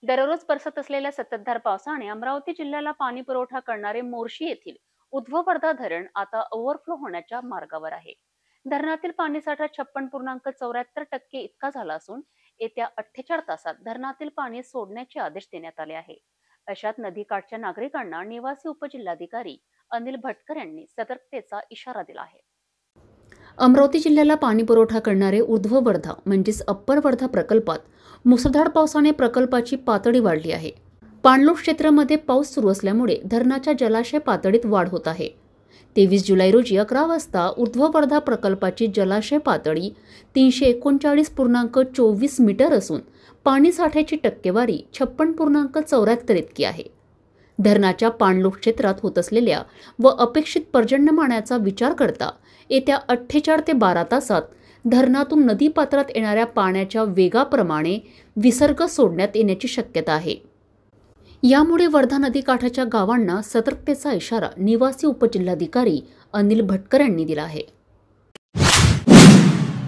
दररोज बरसत असलेल्या संततधार पावसाने अमरावती जिल्ह्याला पाणी पुरवठा करणारे मोर्शी येथील उध्ववर्धा धरण आता ओव्हरफ्लो होण्याच्या मार्गावर आहे. धरणातील पाणीसाठा 56.74% इतका झाला असून येत्या 48 तासात धरणातील पाणी सोडण्याचे आदेश देण्यात आले आहे. अशात नदीकाठच्या नागरिकांना निवासी उपजिल्हाधिकारी अनिल भटकर यांनी सतर्कतेचा इशारा दिला आहे. अमरावती जिल्ह्याला पाणी पुरवठा करणारे उध्ववर्धा म्हणजेच अप्पर वर्धा प्रकल्पात मुसळधार पावसाने प्रकल्पाची पातळी वाढली आहे. पाणलोट क्षेत्रामध्ये पाऊस सुरू असल्यामुळे धरणाच्या जलाशय पातळीत वाढ होत आहे. 23 जुलै रोजी 11 वाजता उध्ववर्धा प्रकल्पाची जलाशय पातळी 339.24 मीटर असून पाणी साठ्याची टक्केवारी 56.74 इतकी आहे. धरणाच्या पाणलोट क्षेत्रात होत असलेल्या व अपेक्षित पर्जन्यमानाचा विचार करता येत्या 48 ते 12 तासात धरणातून नदीपात्रात येणाऱ्या पाण्याच्या वेगाप्रमाणे विसर्ग सोडण्यात येण्याची शक्यता आहे. यामुळे वर्धा नदीकाठाच्या गावांना सतर्कतेचा इशारा निवासी उपजिल्हाधिकारी अनिल भटकर यांनी दिला आहे.